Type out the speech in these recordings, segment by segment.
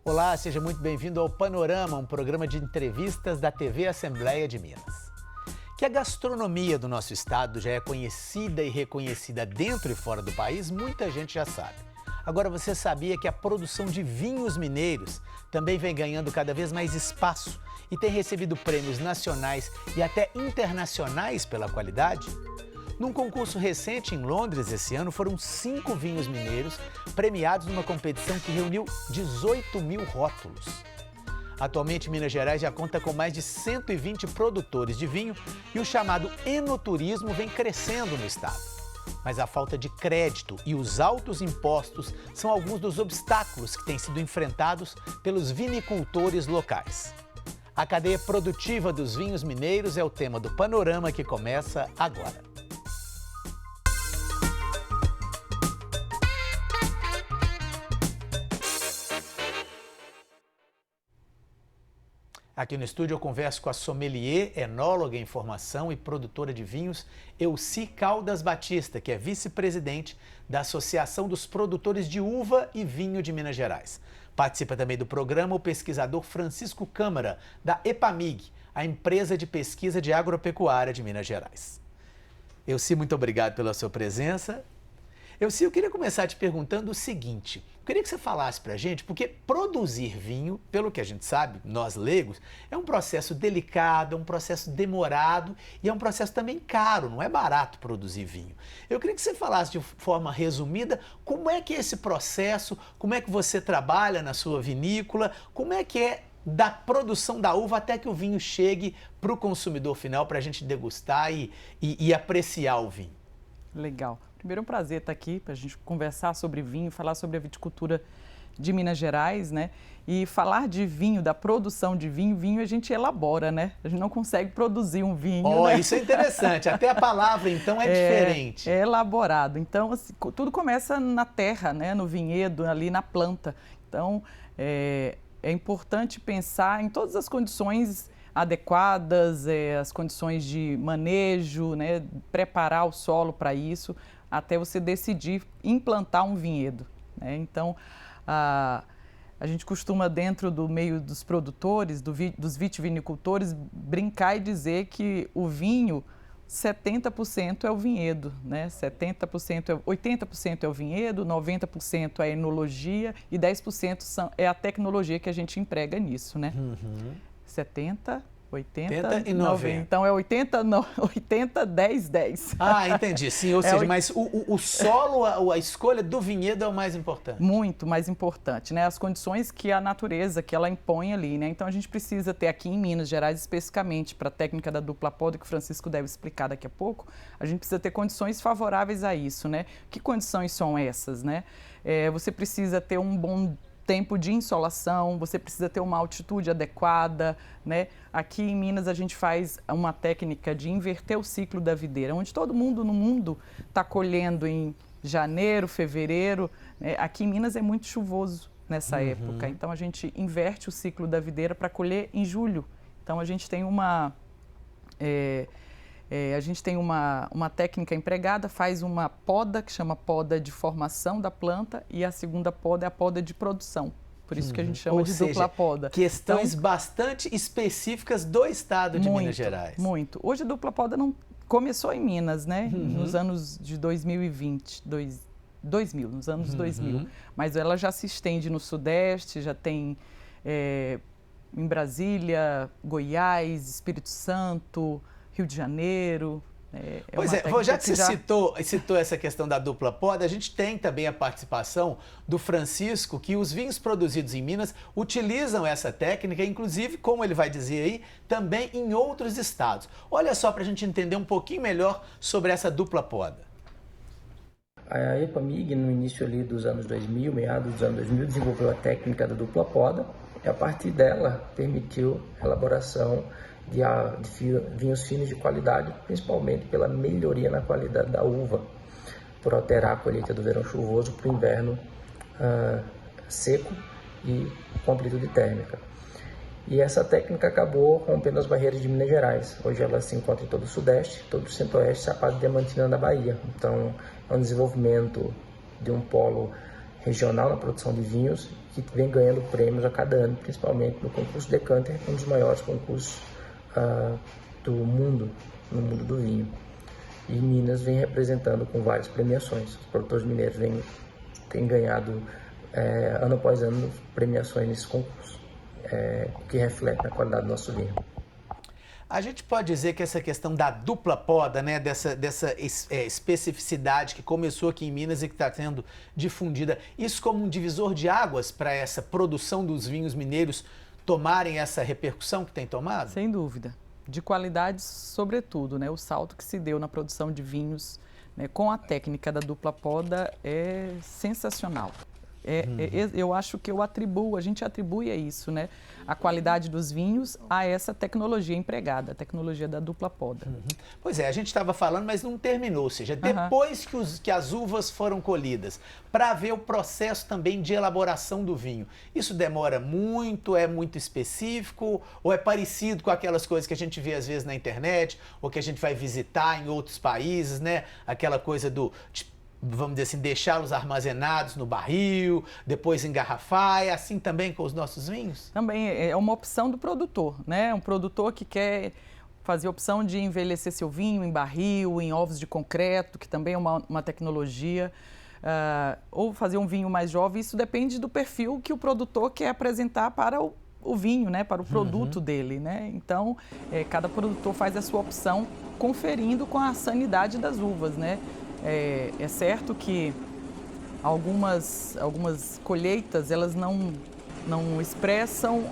Olá, seja muito bem-vindo ao Panorama, um programa de entrevistas da TV Assembleia de Minas. Que a gastronomia do nosso estado já é conhecida e reconhecida dentro e fora do país, muita gente já sabe. Agora, você sabia que a produção de vinhos mineiros também vem ganhando cada vez mais espaço e tem recebido prêmios nacionais e até internacionais pela qualidade? Num concurso recente em Londres esse ano, foram 5 vinhos mineiros premiados numa competição que reuniu 18 mil rótulos. Atualmente, Minas Gerais já conta com mais de 120 produtores de vinho e o chamado enoturismo vem crescendo no estado. Mas a falta de crédito e os altos impostos são alguns dos obstáculos que têm sido enfrentados pelos vinicultores locais. A cadeia produtiva dos vinhos mineiros é o tema do Panorama que começa agora. Aqui no estúdio eu converso com a sommelier, enóloga em formação e produtora de vinhos, Elci Caldas Batista, que é vice-presidente da Associação dos Produtores de Uva e Vinho de Minas Gerais. Participa também do programa o pesquisador Francisco Câmara, da EPAMIG, a empresa de pesquisa de agropecuária de Minas Gerais. Elci, muito obrigado pela sua presença. Elci, eu queria começar te perguntando o seguinte, eu queria que você falasse pra gente, porque produzir vinho, pelo que a gente sabe, nós leigos, é um processo delicado, é um processo demorado e é um processo também caro, não é barato produzir vinho. Eu queria que você falasse de forma resumida como é que é esse processo, como é que você trabalha na sua vinícola, como é que é da produção da uva até que o vinho chegue para o consumidor final para a gente degustar e apreciar o vinho. Legal. Primeiro, é um prazer estar aqui para a gente conversar sobre vinho, falar sobre a viticultura de Minas Gerais, né? E falar de vinho, da produção de vinho, vinho a gente elabora, né? A gente não consegue produzir um vinho, né? Isso é interessante, até a palavra então é diferente. É elaborado. Então, assim, tudo começa na terra, né? No vinhedo, ali na planta. Então, é importante pensar em todas as condições adequadas, as condições de manejo, né? Preparar o solo para isso, até você decidir implantar um vinhedo, né? Então, a gente costuma, dentro do meio dos produtores, dos vitivinicultores, brincar e dizer que o vinho, 70% é o vinhedo, né? 80% é o vinhedo, 90% é a enologia e 10% é a tecnologia que a gente emprega nisso, né? 70, 80 e 90. Então é 80, 10, 10. Ah, entendi. Sim, ou seja, mas o solo, a escolha do vinhedo é o mais importante. Muito mais importante, né? As condições que a natureza, que ela impõe ali, né? Então a gente precisa ter aqui em Minas Gerais, especificamente para a técnica da dupla poda, que o Francisco deve explicar daqui a pouco, a gente precisa ter condições favoráveis a isso, né? Que condições são essas, né? Você precisa ter um bom tempo de insolação, você precisa ter uma altitude adequada, né? Aqui em Minas a gente faz uma técnica de inverter o ciclo da videira, onde todo mundo no mundo está colhendo em janeiro, fevereiro, né? Aqui em Minas é muito chuvoso nessa época, então a gente inverte o ciclo da videira para colher em julho. Então a gente tem uma técnica empregada, faz uma poda, que chama poda de formação da planta, e a segunda poda é a poda de produção. Por isso que a gente chama de dupla poda. Questões bastante específicas do estado de Minas Gerais. Muito. Hoje a dupla poda não começou em Minas, né? Nos anos de 2020, 2000, nos anos 2000. Mas ela já se estende no Sudeste, já tem em Brasília, Goiás, Espírito Santo, Rio de Janeiro. Já que você citou essa questão da dupla poda, a gente tem também a participação do Francisco, que os vinhos produzidos em Minas utilizam essa técnica, inclusive, como ele vai dizer aí, também em outros estados. Olha só para a gente entender um pouquinho melhor sobre essa dupla poda. A EPAMIG, no início ali dos anos 2000, meados dos anos 2000, desenvolveu a técnica da dupla poda e, a partir dela, permitiu a elaboração de vinhos finos de qualidade, principalmente pela melhoria na qualidade da uva, por alterar a colheita do verão chuvoso para o inverno seco e com amplitude térmica. E essa técnica acabou rompendo as barreiras de Minas Gerais. Hoje ela se encontra em todo o Sudeste, todo o Centro-Oeste, Chapada Diamantina da Bahia. Então é um desenvolvimento de um polo regional na produção de vinhos, que vem ganhando prêmios a cada ano, principalmente no concurso Decanter, um dos maiores concursos do mundo, no mundo do vinho. E Minas vem representando com várias premiações. Os produtores mineiros têm ganhado ano após ano premiações nesse concurso, que reflete na qualidade do nosso vinho. A gente pode dizer que essa questão da dupla poda, né, dessa especificidade que começou aqui em Minas e que está sendo difundida, isso como um divisor de águas para essa produção dos vinhos mineiros tomarem essa repercussão que tem tomado? Sem dúvida. De qualidade, sobretudo, né? O salto que se deu na produção de vinhos, né, com a técnica da dupla poda é sensacional. Eu acho que a gente atribui a isso, né? A qualidade dos vinhos a essa tecnologia empregada, a tecnologia da dupla poda. Pois é, a gente estava falando, mas não terminou, ou seja, depois que as uvas foram colhidas, para ver o processo também de elaboração do vinho. Isso demora muito, é muito específico, ou é parecido com aquelas coisas que a gente vê às vezes na internet, ou que a gente vai visitar em outros países, né? Aquela coisa vamos dizer assim, deixá-los armazenados no barril, depois engarrafar, é assim também com os nossos vinhos? Também é uma opção do produtor, né? Um produtor que quer fazer a opção de envelhecer seu vinho em barril, em ovos de concreto, que também é uma tecnologia, ou fazer um vinho mais jovem, isso depende do perfil que o produtor quer apresentar para o vinho, né? Para o produto dele, né? Então, cada produtor faz a sua opção conferindo com a sanidade das uvas, né? É certo que algumas colheitas, elas não expressam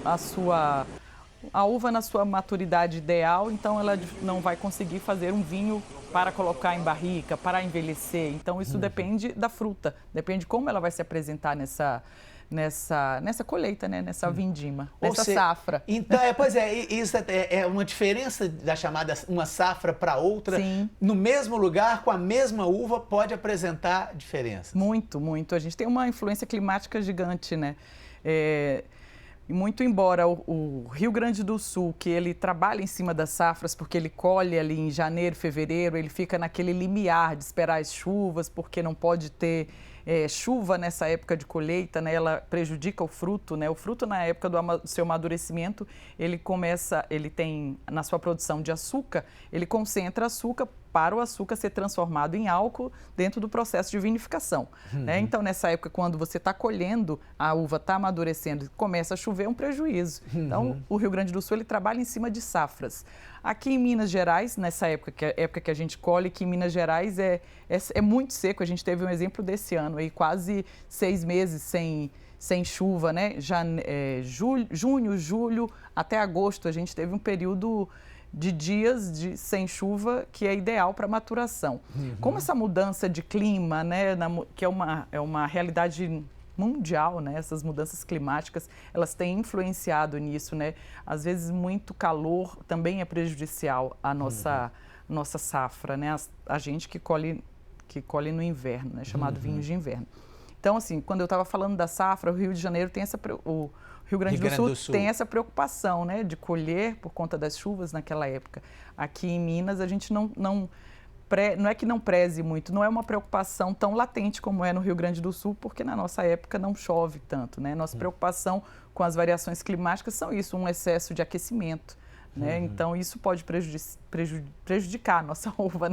a uva na sua maturidade ideal, então ela não vai conseguir fazer um vinho para colocar em barrica, para envelhecer. Então isso depende da fruta, depende como ela vai se apresentar nessa colheita, né? Nessa vindima, nessa safra. Então, isso é uma diferença da chamada uma safra para outra. Sim. No mesmo lugar, com a mesma uva, pode apresentar diferenças. Muito, muito. A gente tem uma influência climática gigante, né? Muito embora o Rio Grande do Sul, que ele trabalha em cima das safras, porque ele colhe ali em janeiro, fevereiro, ele fica naquele limiar de esperar as chuvas, porque não pode ter chuva nessa época de colheita, né? Ela prejudica o fruto, né? O fruto, na época do seu amadurecimento, ele tem, na sua produção de açúcar, ele concentra açúcar para o açúcar ser transformado em álcool dentro do processo de vinificação, né? Então, nessa época, quando você está colhendo, a uva está amadurecendo e começa a chover, é um prejuízo. Então, o Rio Grande do Sul, ele trabalha em cima de safras. Aqui em Minas Gerais, nessa época que a gente colhe, que em Minas Gerais é muito seco, a gente teve um exemplo desse ano, aí, quase 6 meses sem chuva, né? Junho, julho, até agosto, a gente teve um período de dias sem chuva que é ideal para maturação. Como essa mudança de clima, né, que é uma realidade mundial, né, essas mudanças climáticas, elas têm influenciado nisso, né? Às vezes muito calor também é prejudicial à nossa safra, né? A gente que colhe no inverno, né, chamado vinhos de inverno. Então, assim, quando eu estava falando da safra, o Rio de Janeiro tem o Rio Grande do Sul tem essa preocupação, né, de colher por conta das chuvas naquela época. Aqui em Minas, a gente não é que não preze muito, não é uma preocupação tão latente como é no Rio Grande do Sul, porque na nossa época não chove tanto, né? Nossa preocupação com as variações climáticas são excesso de aquecimento, né? Então, isso pode prejudicar a nossa uva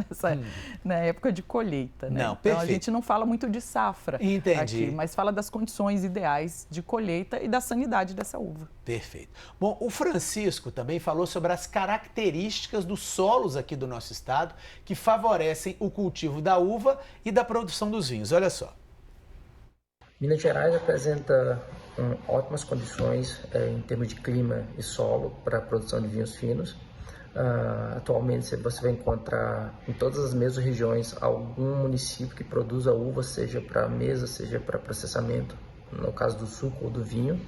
na época de colheita, né? Então, a gente não fala muito de safra aqui, mas fala das condições ideais de colheita e da sanidade dessa uva. Perfeito. Bom, o Francisco também falou sobre as características dos solos aqui do nosso estado que favorecem o cultivo da uva e da produção dos vinhos. Olha só. Minas Gerais apresenta ótimas condições em termos de clima e solo para a produção de vinhos finos. Atualmente você vai encontrar em todas as mesmas regiões algum município que produza uva, seja para mesa, seja para processamento, no caso do suco ou do vinho.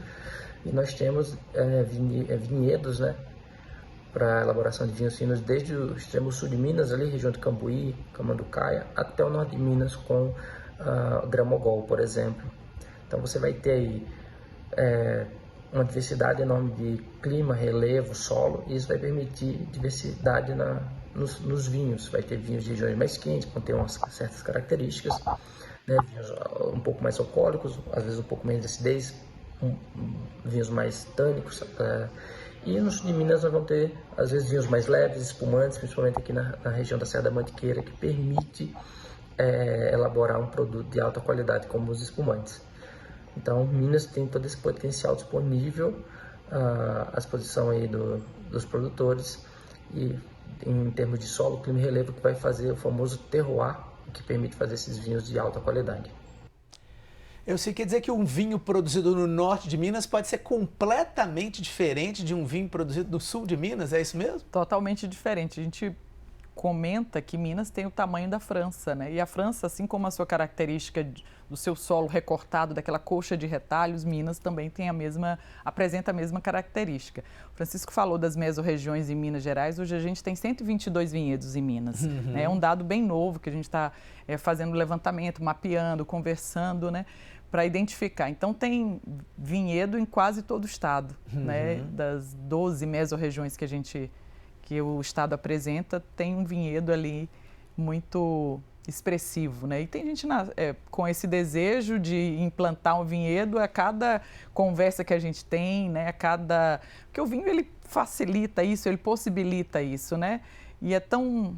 E nós temos vinhedos, né, para elaboração de vinhos finos desde o extremo sul de Minas, ali região de Cambuí, Camanducaia, até o norte de Minas com Gramogol, por exemplo. Então você vai ter aí uma diversidade enorme de clima, relevo, solo, e isso vai permitir diversidade nos vinhos. Vai ter vinhos de regiões mais quentes, vão ter umas certas características, né, vinhos um pouco mais alcoólicos, às vezes um pouco menos de acidez, vinhos mais tânicos. E no sul de Minas nós vamos ter, às vezes, vinhos mais leves, espumantes, principalmente aqui na região da Serra da Mantiqueira, que permite elaborar um produto de alta qualidade como os espumantes. Então, Minas tem todo esse potencial disponível à disposição aí dos produtores, e em termos de solo, clima e relevo, que vai fazer o famoso terroir, que permite fazer esses vinhos de alta qualidade. Eu sei, quer dizer que um vinho produzido no norte de Minas pode ser completamente diferente de um vinho produzido no sul de Minas, é isso mesmo? Totalmente diferente. A gente comenta que Minas tem o tamanho da França, né? E a França, assim como a sua característica do seu solo recortado, daquela coxa de retalhos, Minas também tem apresenta a mesma característica. O Francisco falou das mesorregiões em Minas Gerais. Hoje a gente tem 122 vinhedos em Minas. Né? É um dado bem novo que a gente está fazendo levantamento, mapeando, conversando, né? Para identificar. Então, tem vinhedo em quase todo o estado, né? Das 12 mesorregiões que o estado apresenta, tem um vinhedo ali muito expressivo, né? E tem gente com esse desejo de implantar um vinhedo a cada conversa que a gente tem, né? Porque o vinho, ele facilita isso, ele possibilita isso, né? E é tão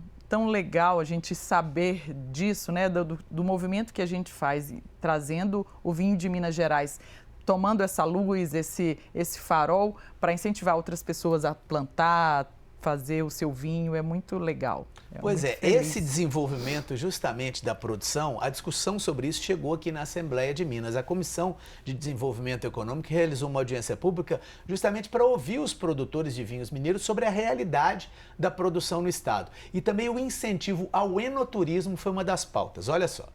legal a gente saber disso, né? Do movimento que a gente faz, trazendo o vinho de Minas Gerais, tomando essa luz, esse farol, para incentivar outras pessoas a plantar, fazer o seu vinho, é muito legal. Pois é, esse desenvolvimento justamente da produção, a discussão sobre isso chegou aqui na Assembleia de Minas. A Comissão de Desenvolvimento Econômico realizou uma audiência pública justamente para ouvir os produtores de vinhos mineiros sobre a realidade da produção no estado. E também o incentivo ao enoturismo foi uma das pautas. Olha só.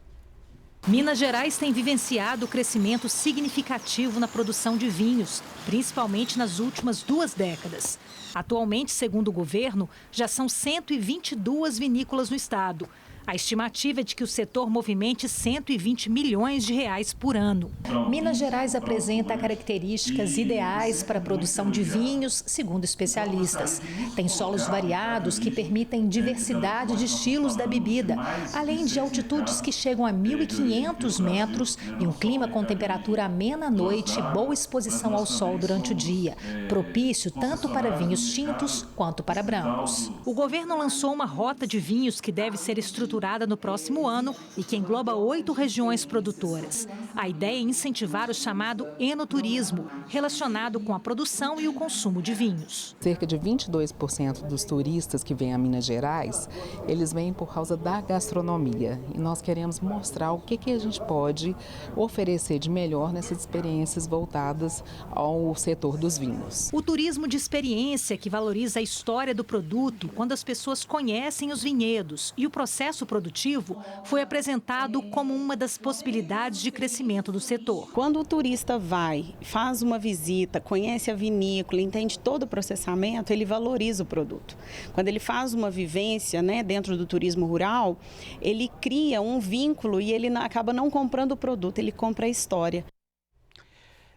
Minas Gerais tem vivenciado crescimento significativo na produção de vinhos, principalmente nas últimas 2 décadas. Atualmente, segundo o governo, já são 122 vinícolas no estado. A estimativa é de que o setor movimente 120 milhões de reais por ano. Minas Gerais apresenta características ideais para a produção de vinhos, segundo especialistas. Tem solos variados que permitem diversidade de estilos da bebida, além de altitudes que chegam a 1.500 metros e um clima com temperatura amena à noite e boa exposição ao sol durante o dia, propício tanto para vinhos tintos quanto para brancos. O governo lançou uma rota de vinhos que deve ser estruturada no próximo ano e que engloba 8 regiões produtoras. A ideia é incentivar o chamado enoturismo, relacionado com a produção e o consumo de vinhos. Cerca de 22% dos turistas que vêm a Minas Gerais, eles vêm por causa da gastronomia. E nós queremos mostrar o que a gente pode oferecer de melhor nessas experiências voltadas ao setor dos vinhos. O turismo de experiência, que valoriza a história do produto, quando as pessoas conhecem os vinhedos e o processo produtivo, foi apresentado como uma das possibilidades de crescimento do setor. Quando o turista vai, faz uma visita, conhece a vinícola, entende todo o processamento, ele valoriza o produto. Quando ele faz uma vivência, né, dentro do turismo rural, ele cria um vínculo e ele acaba não comprando o produto, ele compra a história.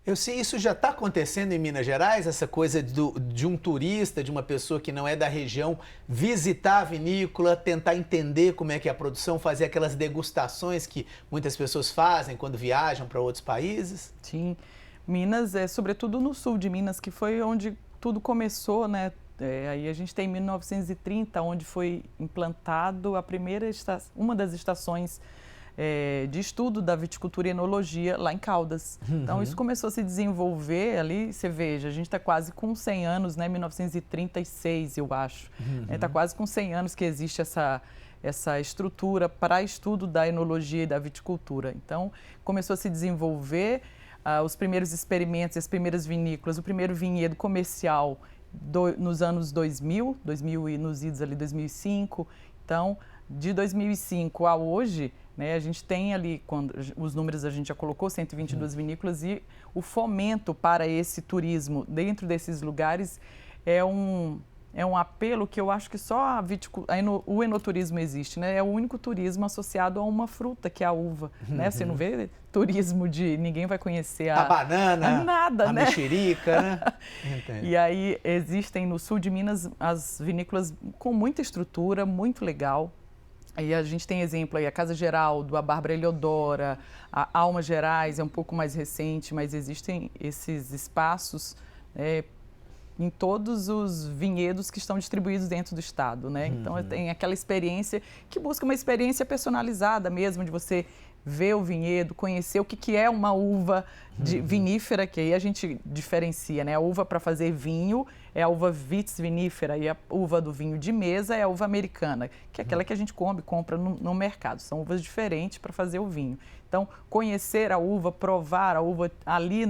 Eu sei, isso já está acontecendo em Minas Gerais, essa coisa de um turista, de uma pessoa que não é da região, visitar a vinícola, tentar entender como é que é a produção, fazer aquelas degustações que muitas pessoas fazem quando viajam para outros países? Sim, Minas, sobretudo no sul de Minas, que foi onde tudo começou, né? Aí a gente tem 1930, onde foi implantado uma das estações de estudo da viticultura e enologia lá em Caldas. Então, isso começou a se desenvolver ali, você veja, a gente está quase com 100 anos, né? 1936, eu acho. Está quase com 100 anos que existe essa estrutura para estudo da enologia e da viticultura. Então, começou a se desenvolver os primeiros experimentos, as primeiras vinícolas, o primeiro vinhedo comercial nos anos 2000 e nos idos ali 2005. Então, de 2005 a hoje, né, a gente tem ali, os números a gente já colocou, 122 vinícolas, e o fomento para esse turismo dentro desses lugares é um apelo que eu acho que só o enoturismo existe, né? É o único turismo associado a uma fruta, que é a uva, né? Você não vê turismo de ninguém vai conhecer a banana, nada, a né? mexerica, né? E aí existem no sul de Minas as vinícolas com muita estrutura, muito legal. Aí a gente tem exemplo aí, a Casa Geraldo, a Bárbara Eleodora, a Alma Gerais é um pouco mais recente, mas existem esses espaços em todos os vinhedos que estão distribuídos dentro do estado, né? Então tem aquela experiência que busca uma experiência personalizada mesmo, de você ver o vinhedo, conhecer o que é uma uva vinífera, que aí a gente diferencia, né? A uva para fazer vinho é a uva vitis vinífera e a uva do vinho de mesa é a uva americana, que é aquela que a gente compra no mercado. São uvas diferentes para fazer o vinho. Então, conhecer a uva, provar a uva ali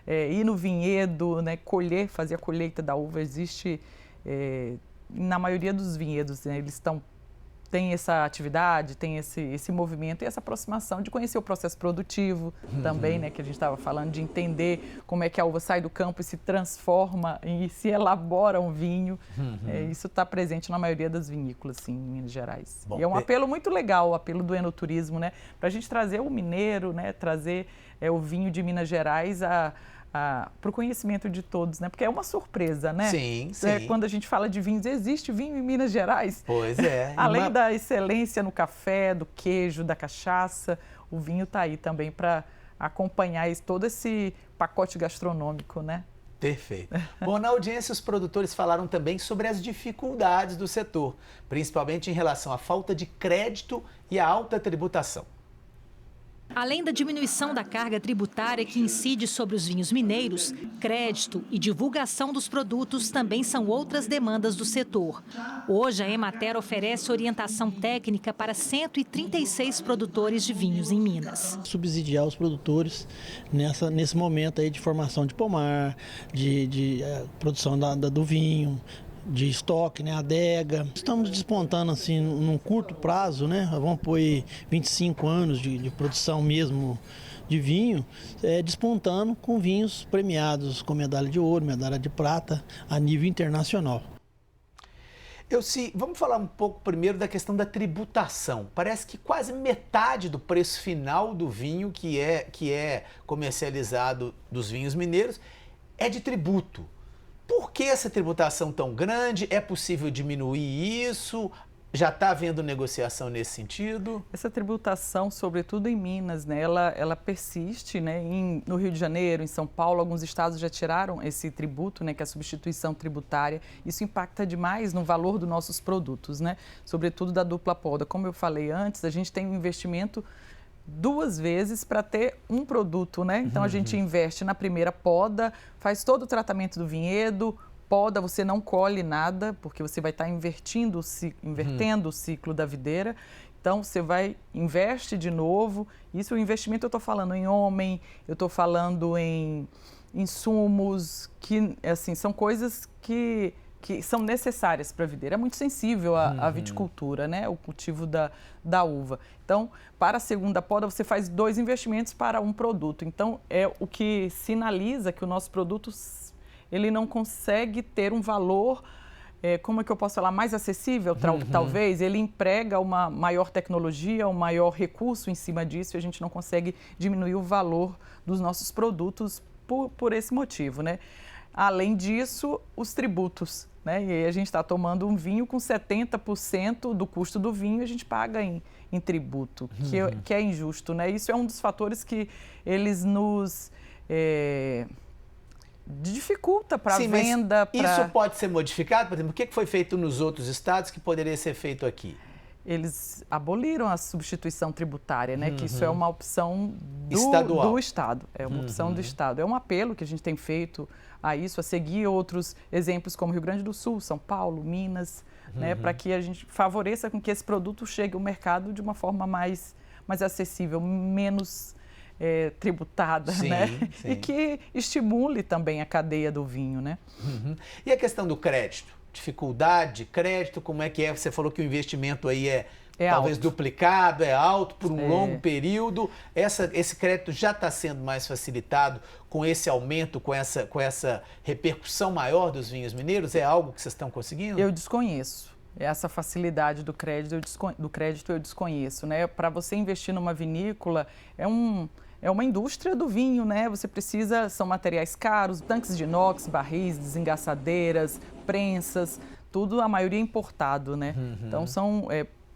ir no vinhedo, né? Colher, fazer a colheita da uva, existe na maioria dos vinhedos, né? Eles tem essa atividade, tem esse movimento e essa aproximação de conhecer o processo produtivo também, né, que a gente estava falando, de entender como é que a uva sai do campo e se transforma e se elabora um vinho. Isso está presente na maioria das vinícolas, sim, em Minas Gerais. Bom, e é um apelo muito legal, o apelo do enoturismo, né, para a gente trazer o mineiro, né, trazer o vinho de Minas Gerais para o conhecimento de todos, né? Porque é uma surpresa, né? Sim, sim. Quando a gente fala de vinhos, existe vinho em Minas Gerais. Pois é. Além da excelência no café, do queijo, da cachaça, o vinho está aí também para acompanhar todo esse pacote gastronômico, né? Perfeito. Bom, na audiência os produtores falaram também sobre as dificuldades do setor, principalmente em relação à falta de crédito e à alta tributação. Além da diminuição da carga tributária que incide sobre os vinhos mineiros, crédito e divulgação dos produtos também são outras demandas do setor. Hoje, a Emater oferece orientação técnica para 136 produtores de vinhos em Minas. Subsidiar os produtores nesse momento aí de formação de pomar, de produção do vinho, de estoque, né, adega. Estamos despontando assim num curto prazo, né? Vamos pôr 25 anos de produção mesmo de vinho, despontando com vinhos premiados com medalha de ouro, medalha de prata a nível internacional. Vamos falar um pouco primeiro da questão da tributação. Parece que quase metade do preço final do vinho que é comercializado dos vinhos mineiros é de tributo. Por que essa tributação tão grande? É possível diminuir isso? Já está havendo negociação nesse sentido? Essa tributação, sobretudo em Minas, né, ela persiste, né, no Rio de Janeiro, em São Paulo, alguns estados já tiraram esse tributo, né, que é a substituição tributária. Isso impacta demais no valor dos nossos produtos, né, sobretudo da dupla poda. Como eu falei antes, a gente tem um investimento 2 vezes para ter um produto, né? Então a gente investe na primeira poda, faz todo o tratamento do vinhedo, poda, você não colhe nada, porque você vai estar invertendo o ciclo da videira. Então você investe de novo. Isso é o investimento, eu estou falando em homem, eu estou falando em insumos, que assim, são coisas que são necessárias para a videira. É muito sensível à viticultura, né? O cultivo da uva. Então, para a segunda poda, você faz 2 investimentos para um produto. Então, é o que sinaliza que o nosso produto ele não consegue ter um valor, como é que eu posso falar, mais acessível, talvez. Ele emprega uma maior tecnologia, um maior recurso em cima disso e a gente não consegue diminuir o valor dos nossos produtos por esse motivo, né? Além disso, os tributos, né? E aí a gente está tomando um vinho com 70% do custo do vinho, a gente paga em tributo, que é injusto, né? Isso é um dos fatores que eles nos dificulta para a venda. Isso pode ser modificado? Por exemplo, o que foi feito nos outros estados que poderia ser feito aqui? Eles aboliram a substituição tributária, né? Que isso é uma opção do Estado. É uma opção do Estado. É um apelo que a gente tem feito a isso, a seguir outros exemplos como Rio Grande do Sul, São Paulo, Minas, né? Para que a gente favoreça com que esse produto chegue ao mercado de uma forma mais acessível, menos tributada, sim, né? Sim. E que estimule também a cadeia do vinho, né? E a questão do crédito? Dificuldade de crédito, como é que é? Você falou que o investimento aí é talvez alto, duplicado, é alto por um longo período. Esse crédito já está sendo mais facilitado com esse aumento, com essa repercussão maior dos vinhos mineiros? É algo que vocês estão conseguindo? Eu desconheço. Essa facilidade do crédito eu desconheço, né? Para você investir numa vinícola, é uma indústria do vinho, né? Você são materiais caros, tanques de inox, barris, desengaçadeiras, prensas, tudo, a maioria importado, né? Então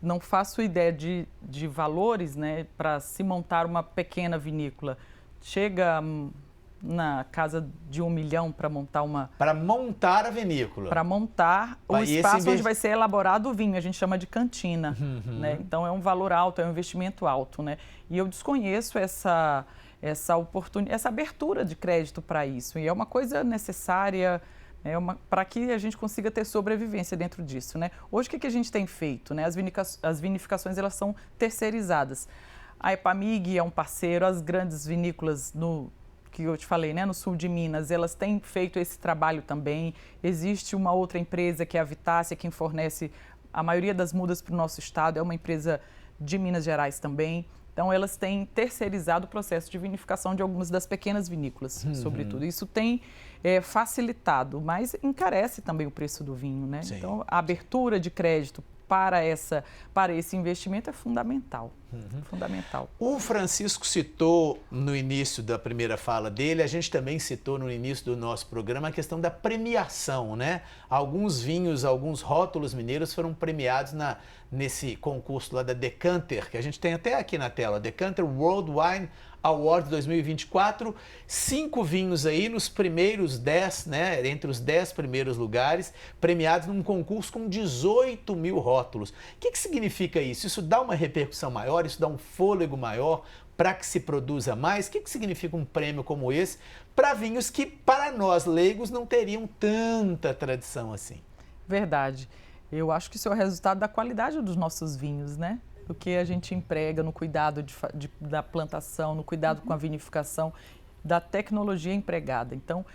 não faço ideia de valores, né, para se montar uma pequena vinícola. Chega na casa de 1 milhão para montar uma... Para montar a vinícola. Para montar o espaço onde vai ser elaborado o vinho, a gente chama de cantina. Né? Então, é um valor alto, é um investimento alto. Né? E eu desconheço essa abertura de crédito para isso. E é uma coisa necessária... para que a gente consiga ter sobrevivência dentro disso, né? Hoje, o que a gente tem feito? Né? As vinificações, elas são terceirizadas. A Epamig é um parceiro, as grandes vinícolas que eu te falei, né, no sul de Minas, elas têm feito esse trabalho também. Existe uma outra empresa, que é a Vitácia, quem fornece a maioria das mudas para o nosso estado, é uma empresa de Minas Gerais também. Então, elas têm terceirizado o processo de vinificação de algumas das pequenas vinícolas, sobretudo. Isso tem facilitado, mas encarece também o preço do vinho, né? Sim. Então, a abertura de crédito para esse investimento é fundamental. Fundamental. O Francisco citou no início da primeira fala dele, a gente também citou no início do nosso programa a questão da premiação, né? Alguns vinhos, alguns rótulos mineiros foram premiados nesse concurso lá da Decanter, que a gente tem até aqui na tela, Decanter World Wine Award 2024, 5 vinhos aí nos primeiros 10, né, entre os 10 primeiros lugares, premiados num concurso com 18 mil rótulos. O que significa isso? Isso dá uma repercussão maior, isso dá um fôlego maior para que se produza mais? O que significa um prêmio como esse para vinhos que, para nós leigos, não teriam tanta tradição assim? Verdade. Eu acho que isso é o resultado da qualidade dos nossos vinhos, né? Do que a gente emprega no cuidado da plantação, no cuidado com a vinificação, da tecnologia empregada. Então,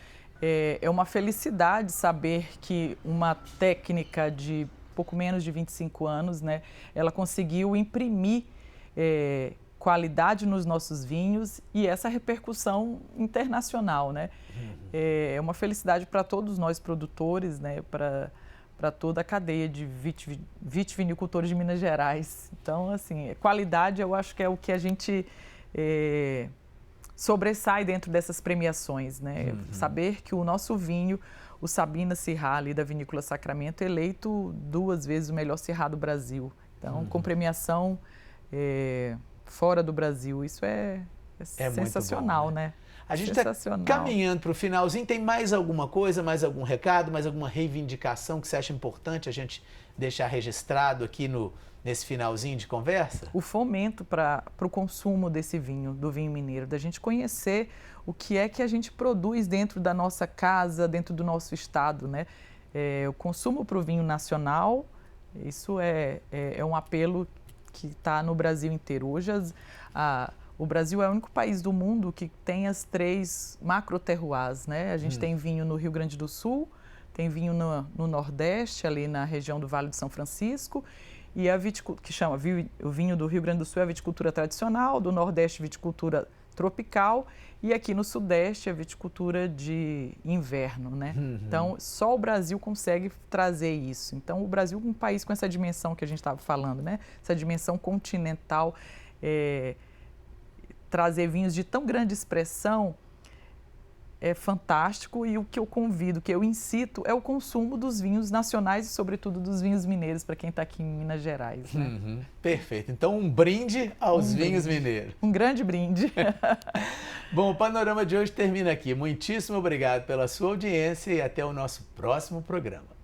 é uma felicidade saber que uma técnica de pouco menos de 25 anos, né, ela conseguiu imprimir qualidade nos nossos vinhos e essa repercussão internacional, né? É uma felicidade para todos nós produtores, né, para toda a cadeia de vitivinicultores de Minas Gerais. Então, assim, qualidade eu acho que é o que a gente sobressai dentro dessas premiações, né? Saber que o nosso vinho, o Sabina Sirá, ali da Vinícola Sacramento, é eleito 2 vezes o melhor Sirá do Brasil. Então, com premiação fora do Brasil, isso é sensacional, bom, né? A gente está caminhando para o finalzinho. Tem mais alguma coisa, mais algum recado, mais alguma reivindicação que você acha importante a gente deixar registrado aqui nesse finalzinho de conversa? O fomento para o consumo desse vinho, do vinho mineiro, da gente conhecer o que é que a gente produz dentro da nossa casa, dentro do nosso estado, né? O consumo para o vinho nacional, isso é um apelo que está no Brasil inteiro. Hoje, o Brasil é o único país do mundo que tem as 3 macro-terroirs, né? A gente tem vinho no Rio Grande do Sul, tem vinho no Nordeste, ali na região do Vale do São Francisco, e que chama o vinho do Rio Grande do Sul é a viticultura tradicional, do Nordeste viticultura tropical, e aqui no Sudeste a viticultura de inverno, né? Então, só o Brasil consegue trazer isso. Então, o Brasil é um país com essa dimensão que a gente estava falando, né? Essa dimensão continental, trazer vinhos de tão grande expressão é fantástico, e o que eu convido, que eu incito, é o consumo dos vinhos nacionais e, sobretudo, dos vinhos mineiros, para quem está aqui em Minas Gerais. Né? Perfeito. Então, um brinde aos vinhos mineiros. Um grande brinde. Bom, o Panorama de hoje termina aqui. Muitíssimo obrigado pela sua audiência e até o nosso próximo programa.